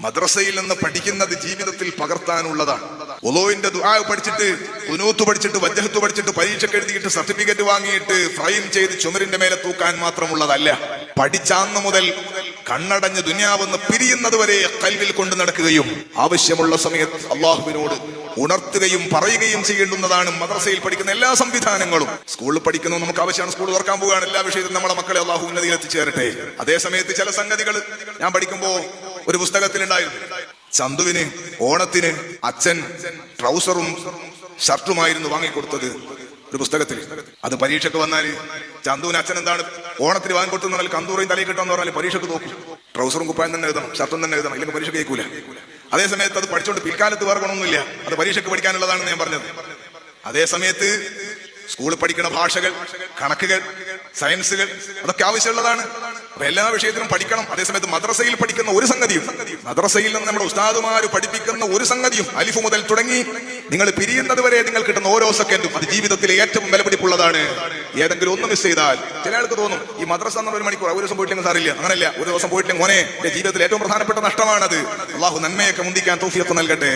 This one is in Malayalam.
മദ്രസയിൽ നിന്ന് പഠിക്കുന്നത് ജീവിതത്തിൽ പകർത്താനുള്ളതാണ്. വുളൂഇന്റെ ദുആ പഠിച്ചിട്ട്, ഖുനൂത്ത് പഠിച്ചിട്ട്, വജ്ഹത്ത് പഠിച്ചിട്ട്, പരീക്ഷയ്ക്ക് എഴുതിയിട്ട് സർട്ടിഫിക്കറ്റ് വാങ്ങിയിട്ട് ഫ്രെയിം ചെയ്ത് ചുമരിന്റെ മേലെ തൂക്കാൻ മാത്രമുള്ളതല്ല. പഠിച്ചാന്ന് മുതൽ കണ്ണടഞ്ഞ് ദുനിയാവെന്ന് പിരിയുന്നത് വരെ ഖൽബിൽ കൊണ്ട് നടക്കുകയും ആവശ്യമുള്ള സമയത്ത് അള്ളാഹുവിനോട് ഉണർത്തുകയും പറയുകയും ചെയ്യേണ്ടുന്നതാണ് മദ്രസയിൽ പഠിക്കുന്ന എല്ലാ സംവിധാനങ്ങളും. സ്കൂളിൽ പഠിക്കുന്നത് നമുക്ക് ആവശ്യമാണ്. സ്കൂൾ തുറക്കാൻ പോവുകയാണ്. എല്ലാ വിഷയത്തിലും നമ്മുടെ മക്കളെ അള്ളാഹു ഉന്നതിയിൽ എത്തിച്ചേരട്ടെ. അതേ സമയത്ത് ചില സംഗതികൾ ഞാൻ പഠിക്കുമ്പോ ഒരു പുസ്തകത്തിലുണ്ടായിരുന്നു, ചന്തുവിന് ഓണത്തിന് അച്ഛൻ ട്രൗസറും ഷർട്ടുമായിരുന്നു വാങ്ങിക്കൊടുത്തത്. ഒരു പുസ്തകത്തിൽ അത് പരീക്ഷയ്ക്ക് വന്നാല് ചന്തുവിന് അച്ഛൻ എന്താണ് ഓണത്തിന് വാങ്ങിക്കൊടുത്തെന്ന് പറഞ്ഞാൽ കന്തൂറയും തലയിൽ കിട്ടാന്ന് പറഞ്ഞാൽ പരീക്ഷയ്ക്ക് നോക്കും. ട്രൗസറും കുപ്പായം തന്നെ എഴുതണം, ഷർട്ടും തന്നെ എഴുതണം, ഇല്ലെങ്കിൽ പരീക്ഷ കേൾക്കൂല. അതേ സമയത്ത് അത് പഠിച്ചോണ്ട് പിൽക്കാലത്ത് വേറെ ഗുണമൊന്നുമില്ല, അത് പരീക്ഷയ്ക്ക് പഠിക്കാനുള്ളതാണെന്ന് ഞാൻ പറഞ്ഞത്. അതേ സമയത്ത് സ്കൂളിൽ പഠിക്കുന്ന ഭാഷകൾ, കണക്കുകൾ, സയൻസുകൾ അതൊക്കെ ആവശ്യമുള്ളതാണ്. അപ്പൊ എല്ലാ വിഷയത്തിലും പഠിക്കണം. അതേസമയത്ത് മദ്രസയിൽ പഠിക്കുന്ന ഒരു സംഗതിയും, മദ്രസയിൽ നിന്ന് നമ്മുടെ ഉസ്താദുമാര് പഠിപ്പിക്കുന്ന ഒരു സംഗതിയും അലിഫ് മുതൽ തുടങ്ങി നിങ്ങൾ പിരിയുന്നത് വരെ നിങ്ങൾ കിട്ടുന്ന ഓരോ സെക്കൻഡും അത് ജീവിതത്തിലെ ഏറ്റവും വിലപിടിപ്പുള്ളതാണ്. ഏതെങ്കിലും ഒന്ന് മിസ് ചെയ്താൽ ചില ആൾക്ക് തോന്നും ഈ മദ്രസ എന്ന് 1 മണിക്കൂർ ഒരു ദിവസം പോയിട്ടില്ലെങ്കിൽ സാറില്ല. അങ്ങനല്ല, ഒരു ദിവസം പോയിട്ടില്ലെങ്കിൽ മോനെ എന്റെ ജീവിതത്തിൽ ഏറ്റവും പ്രധാനപ്പെട്ട നഷ്ടമാണത്. അള്ളാഹു നന്മയൊക്കെ മുന്തിക്കാൻ തൗഫീഖ് നൽകട്ടെ.